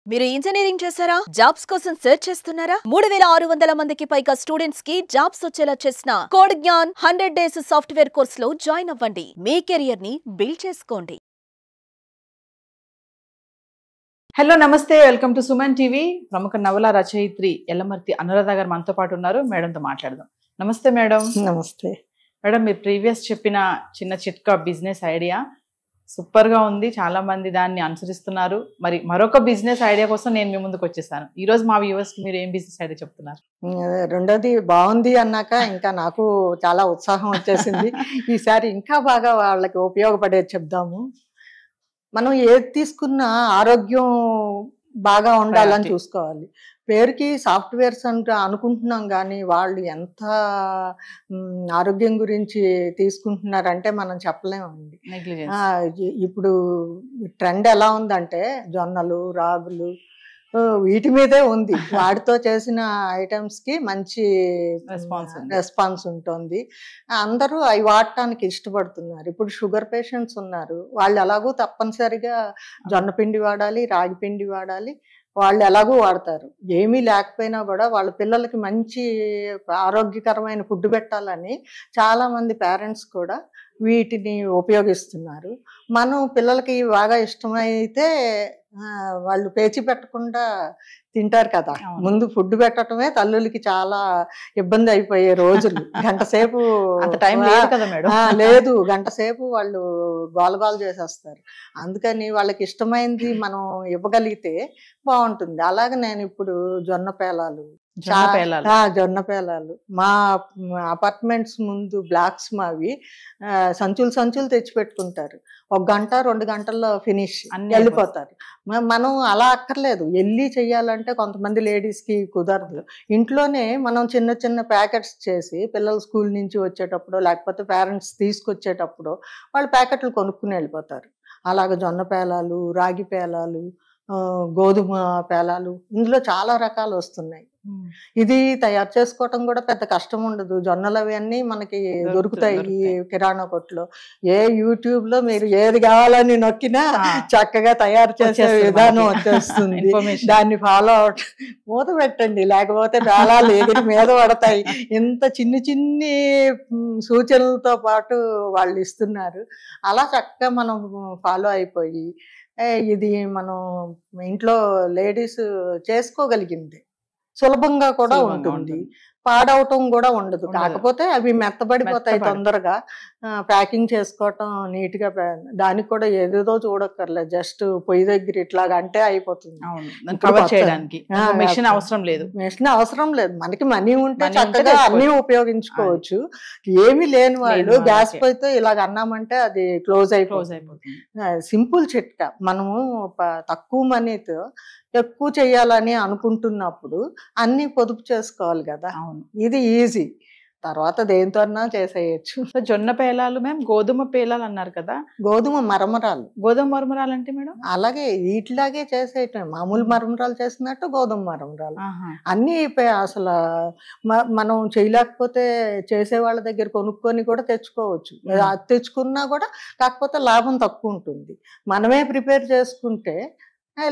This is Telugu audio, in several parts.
మీరు ఇంజనీరింగ్ చేశారా? జాబ్స్ కోసం సెర్చ్ చేస్తున్నారా? 3600 మందికి పైగా స్టూడెంట్స్ కి జాబ్స్ వచ్చేలా చేసిన కోడ్ జ్ఞాన్ 100 డేస్ సాఫ్ట్వేర్ కోర్సులో జాయిన్ అవ్వండి. మీ కెరియర్ ని బిల్డ్ చేసుకోండి. హలో నమస్తే, వెల్కమ్ టు సుమన్ టీవీ. ప్రముఖ నవల రచయిత్రి ఎల్లమర్తి అనురాధ గారు మనతో పాటు ఉన్నారు. మేడంతో మాట్లాడదాం. నమస్తే మేడం. నమస్తే మేడం, మీరు ప్రీవియస్ చెప్పిన చిన్న చిట్కా బిజినెస్ ఐడియా సూపర్ గా ఉంది. చాలా మంది దాన్ని అనుసరిస్తున్నారు. మరి మరొక బిజినెస్ ఐడియా కోసం నేను మీ ముందుకు వచ్చేసాను. ఈ రోజు మా వ్యూవర్స్ కి మీరు ఏం బిజినెస్ ఐడియా చెప్తున్నారు? రెండోది బాగుంది అన్నాక ఇంకా నాకు చాలా ఉత్సాహం వచ్చేసింది. ఈసారి ఇంకా బాగా వాళ్ళకి ఉపయోగపడేది చెప్దాము. మనం ఏది తీసుకున్నా ఆరోగ్యం బాగా ఉండాలని చూసుకోవాలి. పేరుకి సాఫ్ట్వేర్స్ అంటే అనుకుంటున్నాం కానీ వాళ్ళు ఎంత ఆరోగ్యం గురించి తీసుకుంటున్నారంటే మనం చెప్పలేమండి. ఇప్పుడు ట్రెండ్ ఎలా ఉందంటే జొన్నలు, రాగులు వీటి మీదే ఉంది. వాటితో చేసిన ఐటమ్స్ కి మంచి రెస్పాన్స్ ఉంటుంది. అందరూ అవి వాడటానికి ఇష్టపడుతున్నారు. ఇప్పుడు షుగర్ పేషెంట్స్ ఉన్నారు, వాళ్ళు ఎలాగో తప్పనిసరిగా జొన్న పిండి వాడాలి, రాగి పిండి వాడాలి. వాళ్ళు ఎలాగూ వాడతారు. ఏమీ లేకపోయినా కూడా వాళ్ళ పిల్లలకి మంచి ఆరోగ్యకరమైన ఫుడ్ పెట్టాలని చాలా మంది పేరెంట్స్ కూడా వీటిని ఉపయోగిస్తున్నారు. మనం పిల్లలకి బాగా ఇష్టమైతే వాళ్ళు పేచి పెట్టకుండా తింటారు కదా. ముందు ఫుడ్ పెట్టడమే తల్లులకి చాలా ఇబ్బంది అయిపోయే రోజులు. గంట సేపు లేదు, గంట సేపు వాళ్ళు గోలగోల చేసేస్తారు. అందుకని వాళ్ళకి ఇష్టమైనది మనం ఇవ్వగలిగితే బాగుంటుంది. అలాగే నేను ఇప్పుడు జొన్న పేలాలు, మా అపార్ట్మెంట్స్ ముందు బ్లాక్స్ మావి సంచులు తెచ్చి పెట్టుకుంటారు. 1 గంట 2 గంటల్లో ఫినిష్ వెళ్ళిపోతారు. మనం అలా అక్కర్లేదు. వెళ్ళి చెయ్యాలంటే కొంతమంది లేడీస్ కి కుదరదు. ఇంట్లోనే మనం చిన్న చిన్న ప్యాకెట్స్ చేసి పిల్లలు స్కూల్ నుంచి వచ్చేటప్పుడు లేకపోతే పేరెంట్స్ తీసుకొచ్చేటప్పుడు వాళ్ళు ప్యాకెట్లు కొనుక్కుని వెళ్ళిపోతారు. అలాగే జొన్న పేలాలు, రాగి పేలాలు, గోధుమ పేలాలు, ఇందులో చాలా రకాలు వస్తున్నాయి. ఇది తయారు చేసుకోవటం కూడా పెద్ద కష్టం ఉండదు. జొన్నలు అవన్నీ మనకి దొరుకుతాయి కిరాణా కొట్లో. యూట్యూబ్ లో మీరు ఏది కావాలని నొక్కినా చక్కగా తయారు చేసే విధానం వచ్చేస్తుంది. దాన్ని ఫాలో అవటం, మూత పెట్టండి లేకపోతే పేలాలు ఎగిరి మీద పడతాయి. ఇంత చిన్ని సూచనలతో పాటు వాళ్ళు ఇస్తున్నారు. అలా చక్కగా మనం ఫాలో అయిపోయి ఇది మనం ఇంట్లో లేడీస్ చేసుకోగలిగింది. సులభంగా కూడా ఉంటుంది, పాడవటం కూడా ఉండదు. కాకపోతే అవి మెత్తబడిపోతాయి తొందరగా. ప్యాకింగ్ చేసుకోవటం నీట్ గా, దానికి కూడా ఏదేదో చూడక్కర్లేదు. జస్ట్ పొయ్యి దగ్గర ఇట్లాగా అంటే అయిపోతుంది. మెషిన్ అవసరం లేదు. మనకి మనీ ఉంటే చక్కగా అన్ని ఉపయోగించుకోవచ్చు. ఏమి లేని వాళ్ళు గ్యాస్ పొయ్యితో ఇలాగ అన్నామంటే అది క్లోజ్ అయిపోతుంది. సింపుల్ చిట్కా. మనము తక్కువ మనీతో ఎక్కువ చేయాలని అనుకుంటున్నప్పుడు అన్ని పొదుపు చేసుకోవాలి కదా. ఇది ఈజీ. తర్వాత దేంతో అన్నా చేసేయచ్చు. జొన్న పేలాలు మేము గోధుమ పేలాలు అన్నారు కదా. గోధుమ మరమరాలు. గోధుమ మరమరాలు అంటే మేడం అలాగే వీటిలాగే చేసేయటం. మామూలు మరమరాలు చేసినట్టు గోధుమ మరమరాలు అన్ని అసలు మనం చేయలేకపోతే చేసే వాళ్ళ దగ్గర కొనుక్కొని కూడా తెచ్చుకోవచ్చు. అది తెచ్చుకున్నా కూడా కాకపోతే లాభం తక్కువ ఉంటుంది. మనమే ప్రిపేర్ చేసుకుంటే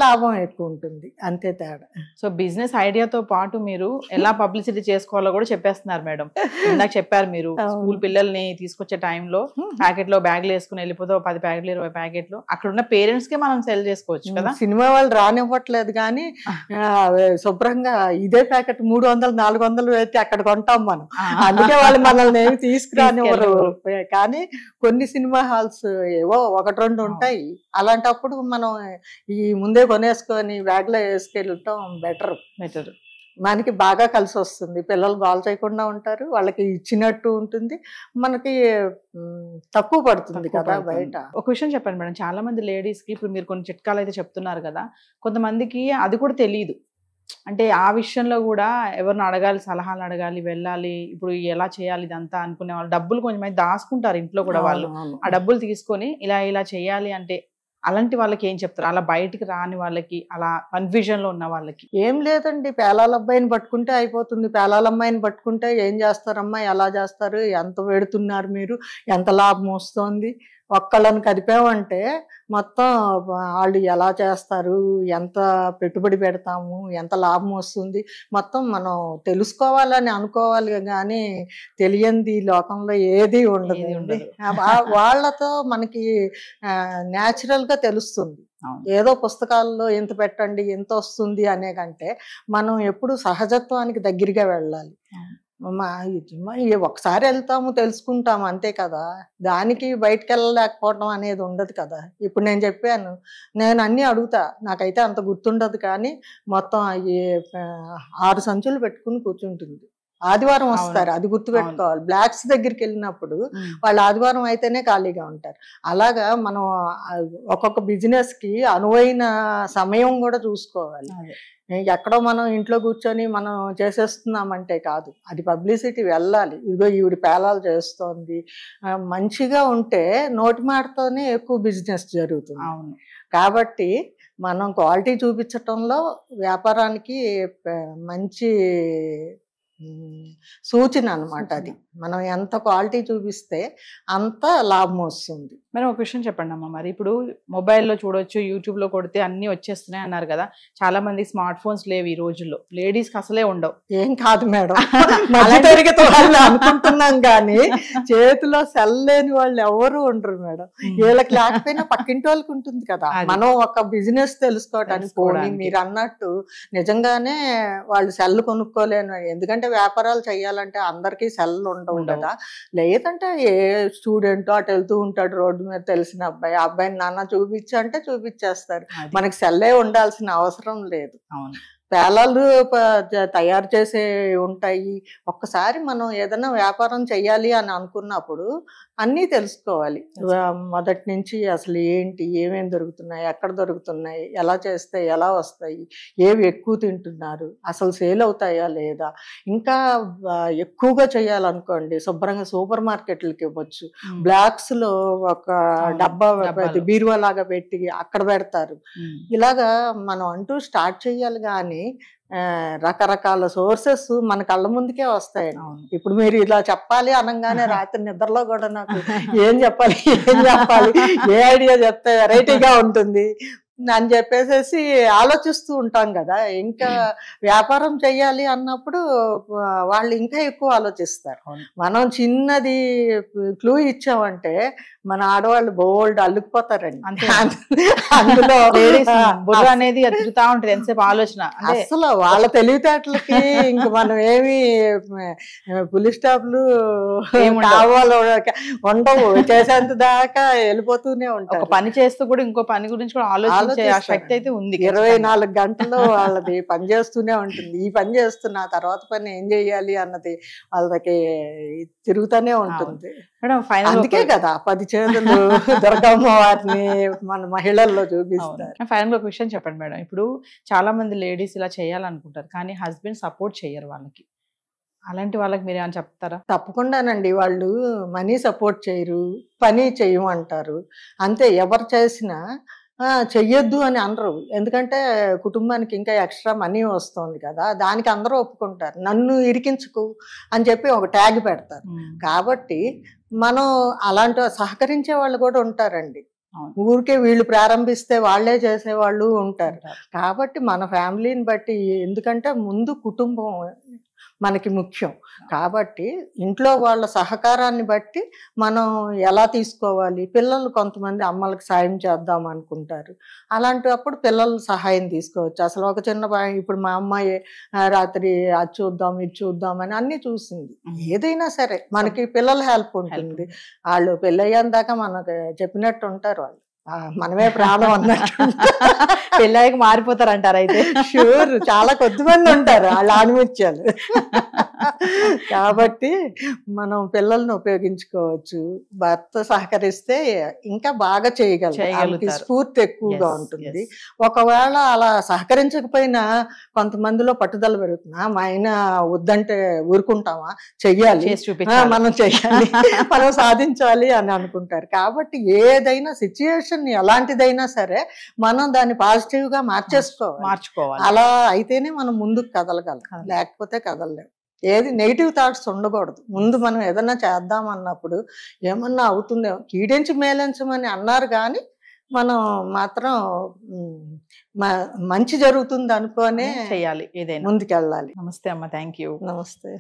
లాభం ఎక్కువ ఉంటుంది, అంతే తేడా. సో బిజినెస్ ఐడియాతో పాటు మీరు ఎలా పబ్లిసిటీ చేసుకోవాలో కూడా చెప్పేస్తున్నారు మేడం. ఇందాక చెప్పారు మీరు స్కూల్ పిల్లల్ని తీసుకొచ్చే టైంలో ప్యాకెట్ లో బ్యాగ్లు వేసుకుని వెళ్ళిపోతే 10 ప్యాకెట్లు 20 ప్యాకెట్లు అక్కడ ఉన్న పేరెంట్స్ కి మనం సెల్ చేసుకోవచ్చు కదా. సినిమా వాళ్ళు రానివ్వట్లేదు కానీ శుభ్రంగా ఇదే ప్యాకెట్ 300-400 అయితే అక్కడ కొంటాం మనం. అందుకే వాళ్ళు మనల్ని ఏమి తీసుకురానివ్వరు. కానీ కొన్ని సినిమా హాల్స్ ఏవో 1-2 ఉంటాయి. అలాంటప్పుడు మనం ఈ ముందే కొనేసుకొని బ్యాగ్ లో వేసుకెళ్ళటం బెటర్. మనకి బాగా కలిసి వస్తుంది. పిల్లలు గోల చేయకుండా ఉంటారు, వాళ్ళకి ఇచ్చినట్టు ఉంటుంది, మనకి తక్కువ పడుతుంది కదా బయట. ఒక విషయం చెప్పండి మేడం, చాలా మంది లేడీస్ కి ఇప్పుడు మీరు కొన్ని చిట్కాలు అయితే చెప్తున్నారు కదా, కొంతమందికి అది కూడా తెలియదు. అంటే ఆ విషయంలో కూడా ఎవరిని అడగాలి, సలహాలు అడగాలి, వెళ్ళాలి, ఇప్పుడు ఎలా చేయాలి ఇదంతా అనుకునే వాళ్ళు డబ్బులు కొంచెం దాచుకుంటారు ఇంట్లో కూడా. వాళ్ళు ఆ డబ్బులు తీసుకొని ఇలా చేయాలి అంటే అలాంటి వాళ్ళకి ఏం చెప్తారు? అలా బయటికి రాని వాళ్ళకి, అలా కన్ఫ్యూజన్ లో ఉన్న వాళ్ళకి? ఏం లేదండి, పేలాల అబ్బాయిని పట్టుకుంటే అయిపోతుంది. పేలాల అమ్మాయిని పట్టుకుంటే ఏం చేస్తారమ్మా, ఎలా చేస్తారు, ఎంత పెడుతున్నారు మీరు, ఎంత లాభం వస్తుంది, ఒక్కళ్ళని కదిపామంటే మొత్తం వాళ్ళు ఎలా చేస్తారు, ఎంత పెట్టుబడి పెడతాము, ఎంత లాభం వస్తుంది మొత్తం మనం తెలుసుకోవాలని అనుకోవాలి, కానీ తెలియంది లోకంలో ఏది ఉండదు. వాళ్ళతో మనకి న్యాచురల్ గా తెలుస్తుంది. ఏదో పుస్తకాల్లో ఇంత పెట్టండి ఇంత వస్తుంది అనే కంటే మనం ఎప్పుడు సహజత్వానికి దగ్గరగా వెళ్ళాలి. ఒకసారి వెళ్తాము తెలుసుకుంటాము అంతే కదా, దానికి బయటకు వెళ్ళలేకపోవడం అనేది ఉండదు కదా. ఇప్పుడు నేను చెప్పాను, నేను అన్ని అడుగుతా, నాకైతే అంత గుర్తుండదు, కానీ మొత్తం 6 సంచులు పెట్టుకుని కూర్చుంటుంది. ఆదివారం వస్తారు, అది గుర్తుపెట్టుకోవాలి. బ్లాక్స్ దగ్గరికి వెళ్ళినప్పుడు వాళ్ళు ఆదివారం అయితేనే ఖాళీగా ఉంటారు. అలాగా మనం ఒక్కొక్క బిజినెస్ కి అనువైన సమయం కూడా చూసుకోవాలి. ఎక్కడో మనం ఇంట్లో కూర్చొని మనం చేసేస్తున్నామంటే కాదు, అది పబ్లిసిటీ వెళ్ళాలి. ఇదిగో ఈవిడ పేలాలు చేస్తోంది, మంచిగా ఉంటే నోటి మాటతోనే ఎక్కువ బిజినెస్ జరుగుతుంది. కాబట్టి మనం క్వాలిటీ చూపించటంలో వ్యాపారానికి మంచి సూచన అన్నమాట. అది మనం ఎంత క్వాలిటీ చూపిస్తే అంత లాభం వస్తుంది. మరి ఒక విషయం చెప్పండి అమ్మ, మరి ఇప్పుడు మొబైల్లో చూడొచ్చు, యూట్యూబ్ లో కొడితే అన్ని వచ్చేస్తున్నాయి అన్నారు కదా, చాలా మంది స్మార్ట్ ఫోన్స్ లేవు ఈ రోజుల్లో, లేడీస్ కి అసలే ఉండవు. ఏం కాదు మేడం, మధ్య తరగతి వాళ్ళు అనుకుంటున్నాం కానీ చేతిలో సెల్ లేని వాళ్ళు ఎవరు ఉండరు మేడం. వీళ్ళకి లేకపోయినా పక్కింటి వాళ్ళకి ఉంటుంది కదా. మనం ఒక బిజినెస్ తెలుసుకోవటానికి పోనీ మీరు అన్నట్టు నిజంగానే వాళ్ళు సెల్ కొనుక్కోలేను, ఎందుకంటే వ్యాపారాలు చేయాలంటే అందరికీ సెల్ ఉండవు కదా. లేదంటే ఏ స్టూడెంట్ అటు వెళ్తూ ఉంటాడు రోడ్డు మీద, తెలిసిన అబ్బాయి, ఆ అబ్బాయిని నాన్న చూపించంటే చూపించేస్తారు. మనకి సెల్లే ఉండాల్సిన అవసరం లేదు. పేలాలు తయారు చేసే ఉంటాయి. ఒక్కసారి మనం ఏదైనా వ్యాపారం చెయ్యాలి అని అనుకున్నప్పుడు అన్నీ తెలుసుకోవాలి. మొదటి నుంచి అసలు ఏంటి, ఏమేమి దొరుకుతున్నాయి, ఎక్కడ దొరుకుతున్నాయి, ఎలా చేస్తే ఎలా వస్తాయి, ఏవి ఎక్కువ తింటున్నారు, అసలు సేల్ అవుతాయా లేదా. ఇంకా ఎక్కువగా చేయాలనుకోండి శుభ్రంగా సూపర్ మార్కెట్లకి ఇవ్వచ్చు. బ్లాక్స్ లో ఒక డబ్బా బీరువా లాగా పెట్టి అక్కడ పెడతారు. ఇలాగా మనం అంటూ స్టార్ట్ చేయాలి, కానీ రకరకాల సోర్సెస్ మన కళ్ళ ముందుకే వస్తాయండి. ఇప్పుడు మీరు ఇలా చెప్పాలి అనగానే రాత్రి నిద్రలో కూడా నాకు ఏం చెప్పాలి ఏ ఐడియా చెప్తే వెరైటీగా ఉంటుంది అని చెప్పేసి ఆలోచిస్తూ ఉంటాం కదా. ఇంకా వ్యాపారం చెయ్యాలి అన్నప్పుడు వాళ్ళు ఇంకా ఎక్కువ ఆలోచిస్తారు. మనం చిన్నది క్లూ ఇచ్చామంటే మన ఆడవాళ్ళు బోల్డ్ అల్లుకుపోతారండి. అందులో బుర్ర అనేది తిరుగుతా ఉంటుంది ఎంతసేపు ఆలోచన. అసలు వాళ్ళ తెలివితేటలకి ఇంక మనం ఏమి పులి స్టాప్లు కావాలి ఉండవు, చేసేంత దాకా వెళ్ళిపోతూనే ఉంటాం. ఒక పని చేస్తూ కూడా ఇంకో పని గురించి కూడా ఆలోచించే శక్తి అయితే ఉంది. 24 గంటలు వాళ్ళది పని చేస్తూనే ఉంటుంది. ఈ పని చేస్తున్నా తర్వాత పని ఏం చెయ్యాలి అన్నది వాళ్ళకి తిరుగుతూనే ఉంటుంది. అందుకే కదా 10 చేతులు దుర్గమ్మ వారిని మన మహిళల్లో చూపిస్తారు. ఫైనల్ ఒక విషయం చెప్పండి మేడం, ఇప్పుడు చాలా మంది లేడీస్ ఇలా చేయాలనుకుంటారు కానీ హస్బెండ్ సపోర్ట్ చేయరు వాళ్ళకి, అలాంటి వాళ్ళకి మీరు ఏమైనా చెప్తారా? తప్పకుండానండి, వాళ్ళు మనీ సపోర్ట్ చేయరు, పని చెయ్యమంటారు అంతే. ఎవరు చేసినా చెయ్యొద్దు అని అనరు, ఎందుకంటే కుటుంబానికి ఇంకా ఎక్స్ట్రా మనీ వస్తుంది కదా, దానికి అందరూ ఒప్పుకుంటారు. నన్ను ఇరికించుకు అని చెప్పి ఒక ట్యాగ్ పెడతారు. కాబట్టి మనం అలాంటి సహకరించే వాళ్ళు కూడా ఉంటారండి. ఊరికే వీళ్ళు ప్రారంభిస్తే వాళ్లే చేసేవాళ్ళు ఉంటారు. కాబట్టి మన ఫ్యామిలీని బట్టి, ఎందుకంటే ముందు కుటుంబం మనకి ముఖ్యం కాబట్టి ఇంట్లో వాళ్ళ సహకారాన్ని బట్టి మనం ఎలా తీసుకోవాలి. పిల్లలు కొంతమంది అమ్మలకు సాయం చేద్దాం అనుకుంటారు, అలాంటప్పుడు పిల్లలు సహాయం తీసుకోవచ్చు. అసలు ఒక చిన్న ఇప్పుడు మా అమ్మాయి రాత్రి అది చూద్దాం ఇది చూద్దాం అని అన్ని చూసింది. ఏదైనా సరే మనకి పిల్లల హెల్ప్ ఉంటుంది. వాళ్ళు పెళ్ళయ్యాక దాకా మనకు చెప్పినట్టు ఉంటారు, వాళ్ళు మనమే ప్రాణం అన్నట్టు. పెళ్ళాక మారిపోతారు అంటారు అయితే? షూర్, చాలా కొద్దిమంది ఉంటారు వాళ్ళ ఆణిముత్యాలు. కాబట్టి మనం పిల్లల్ని ఉపయోగించుకోవచ్చు. భర్త సహకరిస్తే ఇంకా బాగా చేయగలరు, స్ఫూర్తి ఎక్కువగా ఉంటుంది. ఒకవేళ అలా సహకరించకపోయినా కొంతమందిలో పట్టుదల పెరుగుతున్నా, మా ఆయన వద్దంటే ఊరుకుంటామా, చెయ్యాలి, మనం చెయ్యాలి, మనం సాధించాలి అని అనుకుంటారు. కాబట్టి ఏదైనా సిచ్యుయేషన్ ఎలాంటిదైనా సరే మనం దాన్ని పాజిటివ్ గా మార్చుకోవాలి. అలా అయితేనే మనం ముందుకు కదలగలం, లేకపోతే కదలలేము. ఏది నెగిటివ్ థాట్స్ ఉండకూడదు. ముందు మనం ఏదన్నా చేద్దాం అన్నప్పుడు ఏమన్నా అవుతుందేమో, కీడించి మేలించమని అన్నారు కానీ మనం మాత్రం మంచి జరుగుతుంది అనుకోనే చేయాలి ఏదైనా. ముందుకెళ్ళాలి. నమస్తే అమ్మ, థ్యాంక్ యూ. నమస్తే.